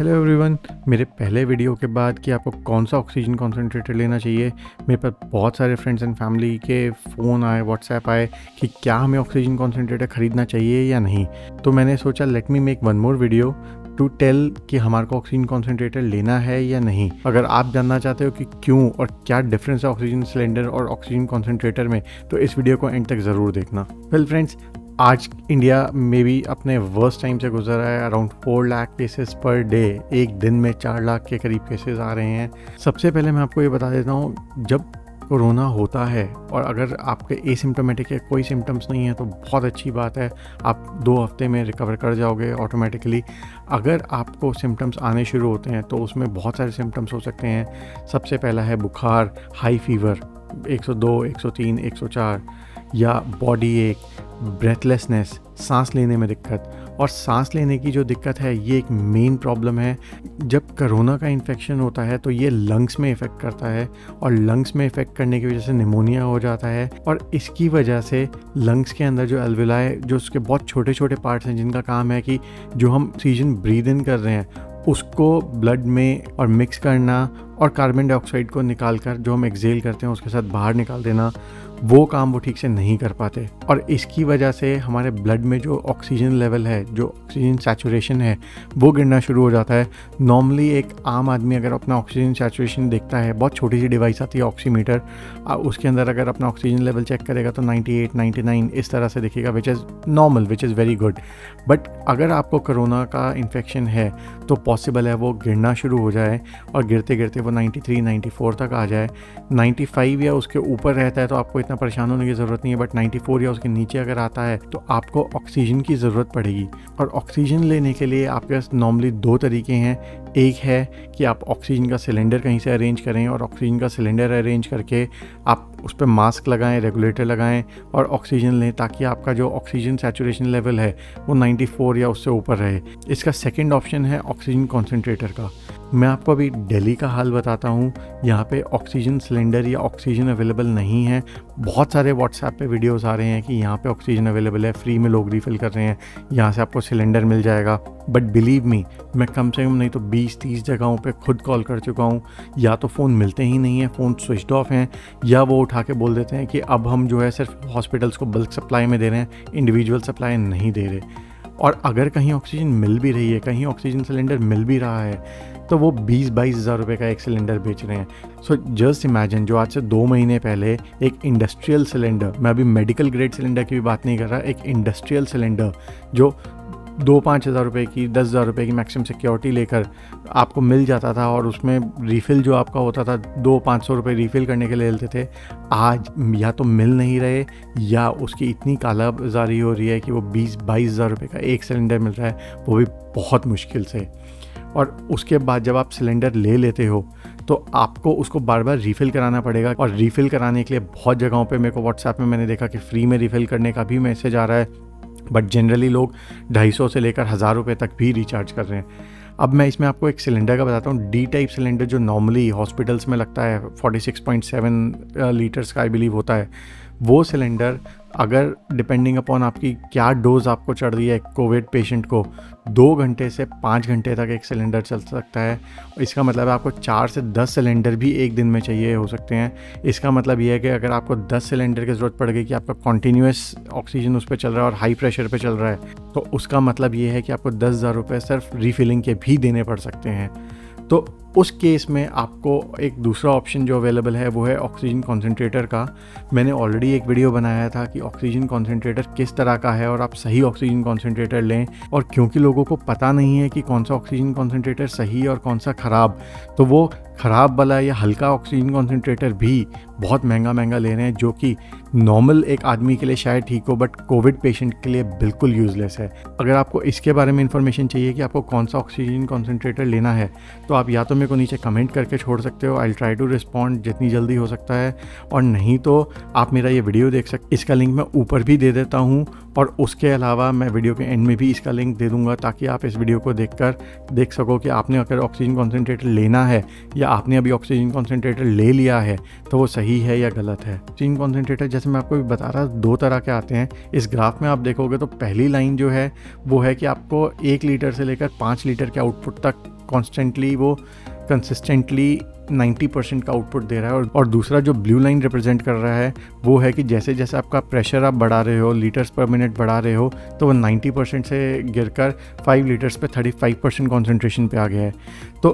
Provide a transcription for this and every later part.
Hello everyone. मेरे पहले video के बाद कि आपको कौन सा ऑक्सीजन कॉन्सेंट्रेटर लेना चाहिए, मेरे पास बहुत सारे फ्रेंड्स एंड फैमिली के फ़ोन आए, व्हाट्सएप आए कि क्या हमें ऑक्सीजन कॉन्सेंट्रेटर ख़रीदना चाहिए या नहीं। तो मैंने सोचा let me make one more video to tell कि हमारे को ऑक्सीजन कॉन्सेंट्रेटर लेना है या नहीं। अगर आप जानना चाहते हो कि क्यों और क्या डिफरेंस है ऑक्सीजन सिलेंडर और ऑक्सीजन कॉन्सेंट्रेटर में, तो इस वीडियो को एंड तक ज़रूर देखना। वेल फ्रेंड्स, आज इंडिया में भी अपने वर्स्ट टाइम से गुजर रहा है। Around 4 lakh cases per day, एक दिन में 4 लाख के करीब केसेस आ रहे हैं। सबसे पहले मैं आपको ये बता देता हूँ, जब कोरोना होता है और अगर आपके एसिम्प्टोमेटिक है, कोई सिम्टम्स नहीं है, तो बहुत अच्छी बात है, आप 2 हफ्ते में रिकवर कर जाओगे ऑटोमेटिकली। अगर आपको सिम्टम्स आने शुरू होते हैं तो उसमें बहुत सारे सिम्टम्स हो सकते हैं। सबसे पहला है बुखार, हाई फीवर 102, 103, 104, या बॉडी एक, ब्रेथलेसनेस, सांस लेने में दिक्कत। और सांस लेने की जो दिक्कत है ये एक मेन प्रॉब्लम है। जब कोरोना का इन्फेक्शन होता है तो ये लंग्स में इफ़ेक्ट करता है और लंग्स में इफ़ेक्ट करने की वजह से निमोनिया हो जाता है। और इसकी वजह से लंग्स के अंदर जो एल्वेलाई, जो उसके बहुत छोटे छोटे पार्ट्स हैं जिनका काम है कि जो हम ऑक्सीजन ब्रीद इन कर रहे हैं उसको ब्लड में और मिक्स करना और कार्बन डाइऑक्साइड को निकाल कर जो हम एक्सेल करते हैं उसके साथ बाहर निकाल देना, वो काम वो ठीक से नहीं कर पाते। और इसकी वजह से हमारे ब्लड में जो ऑक्सीजन लेवल है, जो ऑक्सीजन सैचुरेशन है, वो गिरना शुरू हो जाता है। नॉर्मली एक आम आदमी अगर अपना ऑक्सीजन सैचुरेशन देखता है, बहुत छोटी सी डिवाइस आती है ऑक्सीमीटर, उसके अंदर अगर अपना ऑक्सीजन लेवल चेक करेगा तो 98, 99 इस तरह से दिखेगा, which is normal, which is very good. But अगर आपको कोरोना का इन्फेक्शन है तो पॉसिबल है वो गिरना शुरू हो जाए और गिरते गिरते वो 93, 94 तक आ जाए। 95 या उसके ऊपर रहता है तो आपको इतना परेशान होने की ज़रूरत नहीं है, बट 94 या उसके नीचे अगर आता है तो आपको ऑक्सीजन की ज़रूरत पड़ेगी। और ऑक्सीजन लेने के लिए आपके पास नॉर्मली 2 तरीके हैं। एक है कि आप ऑक्सीजन का सिलेंडर कहीं से अरेंज करें और ऑक्सीजन का सिलेंडर अरेंज करके आप उस पर मास्क लगाएं, रेगुलेटर लगाएं और ऑक्सीजन लें, ताकि आपका जो ऑक्सीजन सैचुरेशन लेवल है वो 94 या उससे ऊपर रहे। इसका सेकंड ऑप्शन है ऑक्सीजन कॉन्सेंट्रेटर का। मैं आपको अभी दिल्ली का हाल बताता हूँ। यहाँ पे ऑक्सीजन सिलेंडर या ऑक्सीजन अवेलेबल नहीं है। बहुत सारे व्हाट्सएप पे वीडियोस आ रहे हैं कि यहाँ पे ऑक्सीजन अवेलेबल है, फ्री में लोग रिफ़िल कर रहे हैं, यहाँ से आपको सिलेंडर मिल जाएगा। बट बिलीव मी, मैं कम से कम नहीं तो 20-30 जगहों पे खुद कॉल कर चुका हूँ। या तो फ़ोन मिलते ही नहीं है, फ़ोन स्विच्ड ऑफ हैं, या वो उठा के बोल देते हैं कि अब हम जो है सिर्फ हॉस्पिटल्स को बल्क सप्लाई में दे रहे हैं, इंडिविजुअल सप्लाई नहीं दे रहे। और अगर कहीं ऑक्सीजन मिल भी रही है, कहीं ऑक्सीजन सिलेंडर मिल भी रहा है, तो वो 20-22 हज़ार रुपये का एक सिलेंडर बेच रहे हैं। सो जस्ट इमेजिन, जो आज से 2 महीने पहले एक इंडस्ट्रियल सिलेंडर, मैं अभी मेडिकल ग्रेड सिलेंडर की भी बात नहीं कर रहा, एक इंडस्ट्रियल सिलेंडर जो 2-5 हज़ार रुपये की, 10 हज़ार रुपये की मैक्सिमम सिक्योरिटी लेकर आपको मिल जाता था और उसमें रीफ़िल जो आपका होता था 200-500 रुपये रीफ़िल करने के लिए लेते थे, आज या तो मिल नहीं रहे या उसकी इतनी कालाबाज़ारी हो रही है कि वो 20-22 हज़ार रुपये का एक सिलेंडर मिल रहा है, वो भी बहुत मुश्किल से। और उसके बाद जब आप सिलेंडर ले लेते हो तो आपको उसको बार बार रीफ़िल कराना पड़ेगा। और रीफ़िल कराने के लिए बहुत जगहों पे मेरे को व्हाट्सएप में मैंने देखा कि फ्री में रीफ़िल करने का भी मैसेज आ रहा है, बट जनरली लोग 250 से लेकर 1000 रुपये तक भी रिचार्ज कर रहे हैं। अब मैं इसमें आपको एक सिलेंडर का बताता हूँ। डी टाइप सिलेंडर जो नॉर्मली हॉस्पिटल्स में लगता है, 46.7 लीटर्स का आई बिलीव होता है, वो सिलेंडर अगर डिपेंडिंग अपॉन आपकी क्या डोज आपको चढ़ रही है कोविड पेशेंट को, 2 घंटे से 5 घंटे तक एक सिलेंडर चल सकता है। इसका मतलब है आपको 4 से 10 सिलेंडर भी एक दिन में चाहिए हो सकते हैं। इसका मतलब ये है कि अगर आपको 10 सिलेंडर की ज़रूरत पड़ गई कि आपका कॉन्टीन्यूस ऑक्सीजन उस पर चल रहा है और हाई प्रेशर पे चल रहा है, तो उसका मतलब ये है कि आपको 10 हज़ार रुपये सिर्फ रीफिलिंग के भी देने पड़ सकते हैं। तो उस केस में आपको एक दूसरा ऑप्शन जो अवेलेबल है वो है ऑक्सीजन कॉन्सेंट्रेटर का। मैंने ऑलरेडी एक वीडियो बनाया था कि ऑक्सीजन कॉन्सेंट्रेटर किस तरह का है और आप सही ऑक्सीजन कॉन्सेंट्रेटर लें। और क्योंकि लोगों को पता नहीं है कि कौन सा ऑक्सीजन कॉन्सेंट्रेटर सही और कौन सा ख़राब, तो वो ख़राब वाला या हल्का ऑक्सीजन कॉन्सेंट्रेटर भी बहुत महंगा ले रहे हैं, जो कि नॉर्मल एक आदमी के लिए शायद ठीक हो, बट कोविड पेशेंट के लिए बिल्कुल यूज़लेस है। अगर आपको इसके बारे में इन्फॉर्मेशन चाहिए कि आपको कौन सा ऑक्सीजन कॉन्सेंट्रेटर लेना है, तो आप या तो मेरे को नीचे कमेंट करके छोड़ सकते हो, आई ट्राई टू रिस्पॉन्ड जितनी जल्दी हो सकता है, और नहीं तो आप मेरा ये वीडियो देख सकते। इसका लिंक मैं ऊपर भी दे देता हूँ और उसके अलावा मैं वीडियो के एंड में भी इसका लिंक दे दूँगा, ताकि आप इस वीडियो को देख सको कि आपने अगर ऑक्सीजन कॉन्सेंट्रेटर लेना है या आपने अभी ऑक्सीजन कॉन्सेंट्रेटर ले लिया है तो वो सही है या गलत है। ऑक्सीजन कॉन्सेंट्रेटर जैसे मैं आपको भी बता रहा, 2 तरह के आते हैं। इस ग्राफ में आप देखोगे तो पहली लाइन जो है वो है कि आपको 1 लीटर से लेकर 5 लीटर के आउटपुट तक कॉन्स्टेंटली वो कंसिस्टेंटली 90% का आउटपुट दे रहा है। और दूसरा जो ब्लू लाइन रिप्रेजेंट कर रहा है वो है कि जैसे जैसे आपका प्रेशर आप बढ़ा रहे हो, लीटर्स पर मिनट बढ़ा रहे हो, तो वो 90% से गिरकर 5 लीटर्स पे 35% कॉन्सेंट्रेशन पे आ गया है। तो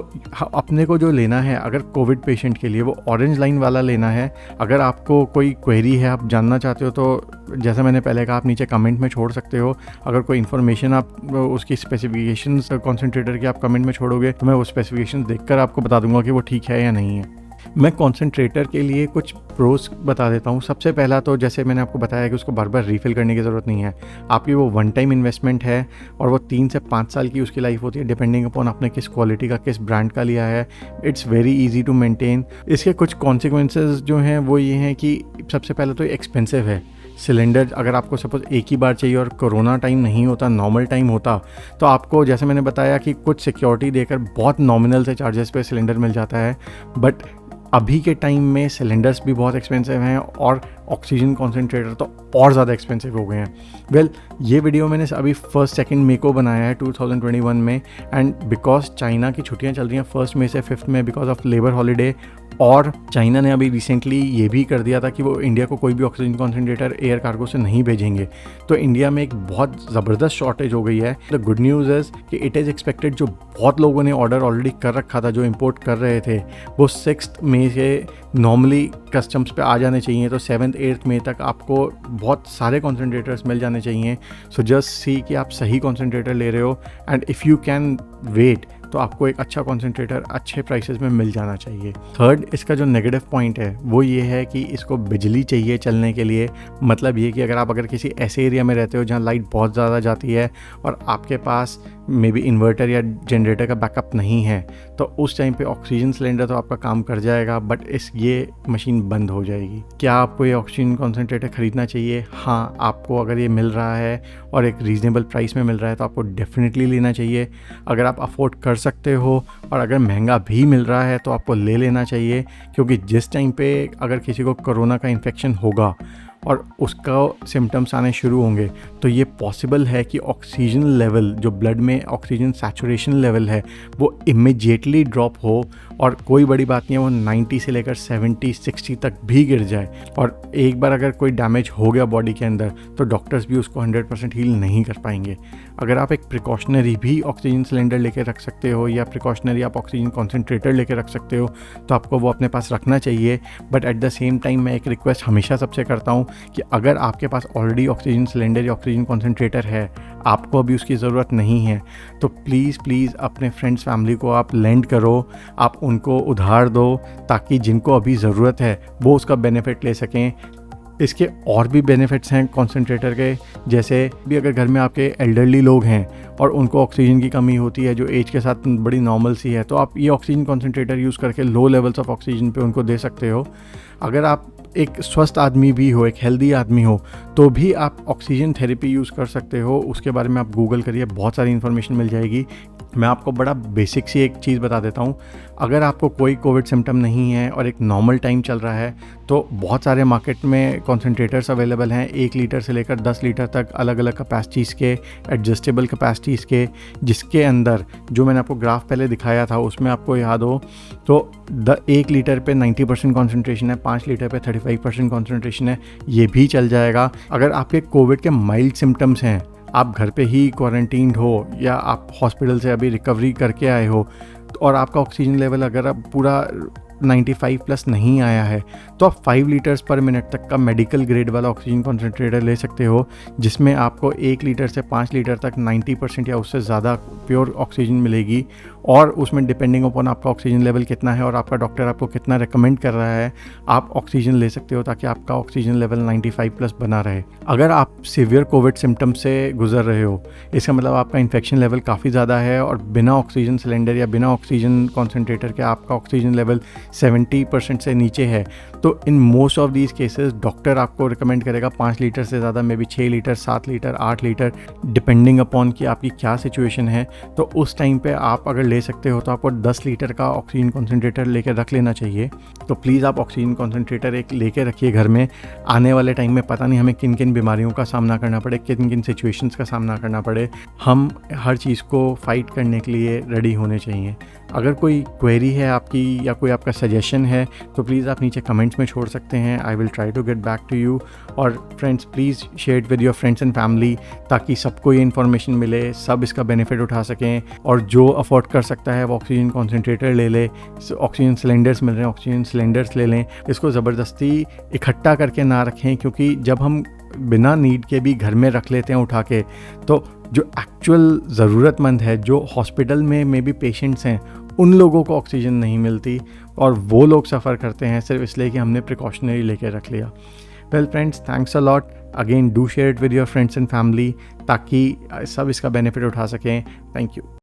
अपने को जो लेना है अगर कोविड पेशेंट के लिए वो ऑरेंज लाइन वाला लेना है। अगर आपको कोई क्वेरी है, आप जानना चाहते हो, तो जैसा मैंने पहले कहा आप नीचे कमेंट में छोड़ सकते हो। अगर कोई इन्फॉर्मेशन आप उसकी स्पेसिफिकेशंस कॉन्सेंट्रेटर की आप कमेंट में छोड़ोगे तो मैं वो स्पेसिफिकेशंस देखकर आपको बता दूंगा कि वो ठीक है या नहीं है। मैं कॉन्सेंट्रेटर के लिए कुछ प्रोस बता देता हूँ। सबसे पहला तो जैसे मैंने आपको बताया कि उसको बार बार रीफ़िल करने की ज़रूरत नहीं है। आपकी वो वन टाइम इन्वेस्टमेंट है और वो 3 से 5 साल की उसकी लाइफ होती है, डिपेंडिंग अपॉन आपने किस क्वालिटी का, किस ब्रांड का लिया है। It's very easy to maintain. इसके कुछ कॉन्सिक्वेंसेस जो हैं वो ये हैं कि सबसे पहले तो एक्सपेंसिव है सिलेंडर। अगर आपको सपोज एक ही बार चाहिए और कोरोना टाइम नहीं होता, नॉर्मल टाइम होता, तो आपको जैसे मैंने बताया कि कुछ सिक्योरिटी देकर बहुत नॉमिनल से चार्जेस पे सिलेंडर मिल जाता है। बट अभी के टाइम में सिलेंडर्स भी बहुत एक्सपेंसिव हैं और ऑक्सीजन कॉन्सेंट्रेटर तो और ज़्यादा एक्सपेंसिव हो गए हैं। ये वीडियो मैंने अभी 1 मई को बनाया है 2021 में, एंड बिकॉज चाइना की छुट्टियां चल रही हैं 1 मई से 5 मई बिकॉज ऑफ लेबर हॉलीडे। और चाइना ने अभी रिसेंटली ये भी कर दिया था कि वो इंडिया को कोई भी ऑक्सीजन कॉन्सेंट्रेटर एयर कार्गो से नहीं भेजेंगे। तो इंडिया में एक बहुत ज़बरदस्त शॉर्टेज हो गई है। द गुड न्यूज़ इज़ कि इट इज़ एक्सपेक्टेड, जो बहुत लोगों ने ऑर्डर ऑलरेडी कर रखा था, जो इम्पोर्ट कर रहे थे, वो 6 मई से नॉर्मली कस्टम्स पे आ जाने चाहिए। तो 7-8 मई तक आपको बहुत सारे कॉन्सेंट्रेटर्स मिल जाने चाहिए। सो जस्ट सी कि आप सही कॉन्सेंट्रेटर ले रहे हो, and if you can wait तो आपको एक अच्छा कॉन्सेंट्रेटर अच्छे प्राइसेस में मिल जाना चाहिए। थर्ड, इसका जो नेगेटिव पॉइंट है वो ये है कि इसको बिजली चाहिए चलने के लिए। मतलब ये कि अगर किसी ऐसे एरिया में रहते हो जहाँ लाइट बहुत ज़्यादा जाती है और आपके पास मे बी इन्वर्टर या जनरेटर का बैकअप नहीं है, तो उस टाइम पे ऑक्सीजन सिलेंडर तो आपका काम कर जाएगा, बट ये मशीन बंद हो जाएगी। क्या आपको ये ऑक्सीजन कॉन्सेंट्रेटर ख़रीदना चाहिए? हाँ, आपको अगर ये मिल रहा है और एक रीज़नेबल प्राइस में मिल रहा है तो आपको डेफिनेटली लेना चाहिए। अगर आप अफोर्ड कर सकते हो और अगर महंगा भी मिल रहा है तो आपको ले लेना चाहिए, क्योंकि जिस टाइम पे अगर किसी को कोरोना का इन्फेक्शन होगा और उसका सिम्टम्स आने शुरू होंगे तो ये पॉसिबल है कि ऑक्सीजन लेवल, जो ब्लड में ऑक्सीजन सैचुरेशन लेवल है, वो इमीडिएटली ड्रॉप हो और कोई बड़ी बात नहीं है वो 90 से लेकर 70-60 तक भी गिर जाए। और एक बार अगर कोई डैमेज हो गया बॉडी के अंदर तो डॉक्टर्स भी उसको 100% हील नहीं कर पाएंगे। अगर आप एक प्रिकॉशनरी भी ऑक्सीजन सिलेंडर लेके रख सकते हो या प्रिकॉशनरी आप ऑक्सीजन कॉन्सेंट्रेटर लेके रख सकते हो तो आपको वो अपने पास रखना चाहिए। But at the same time मैं एक रिक्वेस्ट हमेशा सबसे करता हूँ कि अगर आपके पास ऑलरेडी ऑक्सीजन सिलेंडर या ऑक्सीजन कॉन्सेंट्रेटर है, आपको अभी उसकी ज़रूरत नहीं है, तो प्लीज़ अपने फ्रेंड्स फैमिली को आप लेंड करो, आप उनको उधार दो, ताकि जिनको अभी ज़रूरत है वो उसका बेनिफिट ले सकें। इसके और भी बेनिफिट्स हैं कॉन्सेंट्रेटर के, जैसे भी अगर घर में आपके एल्डरली लोग हैं और उनको ऑक्सीजन की कमी होती है जो एज के साथ बड़ी नॉर्मल सी है, तो आप ये ऑक्सीजन कॉन्सेंट्रेटर यूज़ करके लो लेवल्स ऑफ ऑक्सीजन पे उनको दे सकते हो। अगर आप एक स्वस्थ आदमी भी हो, एक हेल्दी आदमी हो, तो भी आप ऑक्सीजन थेरेपी यूज़ कर सकते हो। उसके बारे में आप गूगल करिए, बहुत सारी इन्फॉर्मेशन मिल जाएगी। मैं आपको बड़ा बेसिक सी एक चीज़ बता देता हूँ। अगर आपको कोई कोविड सिम्टम नहीं है और एक नॉर्मल टाइम चल रहा है तो बहुत सारे मार्केट में कॉन्सेंट्रेटर्स अवेलेबल हैं, 1 लीटर से लेकर 10 लीटर तक, अलग अलग कैपेसिटीज़ के, एडजस्टेबल कैपेसिटीज़ के, जिसके अंदर जो मैंने आपको ग्राफ पहले दिखाया था उसमें आपको याद हो तो 1 लीटर पे 90% कॉन्सेंट्रेशन है, 5 लीटर पे 35% कॉन्सेंट्रेशन है, ये भी चल जाएगा। अगर आपके कोविड के माइल्ड सिम्टम्स हैं, आप घर पे ही क्वारंटीन्ड हो या आप हॉस्पिटल से अभी रिकवरी करके आए हो और आपका ऑक्सीजन लेवल अगर अब पूरा 95+ नहीं आया है, तो आप 5 लीटर्स पर मिनट तक का मेडिकल ग्रेड वाला ऑक्सीजन कॉन्सेंट्रेटर ले सकते हो, जिसमें आपको 1 लीटर से 5 लीटर तक 90% या उससे ज़्यादा प्योर ऑक्सीजन मिलेगी। और उसमें डिपेंडिंग अपॉन आपका ऑक्सीजन लेवल कितना है और आपका डॉक्टर आपको कितना रिकमेंड कर रहा है, आप ऑक्सीजन ले सकते हो ताकि आपका ऑक्सीजन लेवल 95+ बना रहे। अगर आप सीवियर कोविड सिम्टम से गुजर रहे हो, इसका मतलब आपका इन्फेक्शन लेवल काफ़ी ज़्यादा है और बिना ऑक्सीजन सिलेंडर या बिना ऑक्सीजन कॉन्सेंट्रेटर के आपका ऑक्सीजन लेवल 70% से नीचे है, तो in most of these cases doctor आपको रिकमेंड करेगा 5 लीटर से ज़्यादा, may be 6 litre, 7 litre, 8 litre, depending upon कि आपकी क्या सिचुएशन है। तो उस टाइम पे आप अगर ले ले सकते हो तो आपको 10 लीटर का ऑक्सीजन कॉन्सेंट्रेटर लेकर रख लेना चाहिए। तो प्लीज़ आप ऑक्सीजन कॉन्सेंट्रेटर एक लेके रखिए घर में। आने वाले टाइम में पता नहीं हमें किन किन बीमारियों का सामना करना पड़े, किन किन सिचुएशंस का सामना करना पड़े, हम हर चीज़ को फाइट करने के लिए रेडी होने चाहिए। अगर कोई क्वेरी है आपकी या कोई आपका सजेशन है तो प्लीज़ आप नीचे कमेंट्स में छोड़ सकते हैं। I will try to get back to you. और friends, please share it with your friends and family ताकि सबको ये इन्फॉर्मेशन मिले, सब इसका बेनिफिट उठा सकें। और जो अफोर्ड कर सकता है वो ऑक्सीजन कॉन्सेंट्रेटर ले ले। ऑक्सीजन सिलेंडर्स मिल रहे हैं, ऑक्सीजन सिलेंडर्स ले लें। इसको ज़बरदस्ती इकट्ठा करके ना रखें, क्योंकि जब हम बिना नीड के भी घर में रख लेते हैं उठा के, तो जो एक्चुअल ज़रूरतमंद है, जो हॉस्पिटल में भी पेशेंट्स हैं, उन लोगों को ऑक्सीजन नहीं मिलती और वो लोग सफ़र करते हैं सिर्फ इसलिए कि हमने प्रिकॉशनरी लेके रख लिया। Well friends, thanks a lot. Again do share it with your friends and family ताकि सब इसका बेनिफिट उठा सकें। Thank you.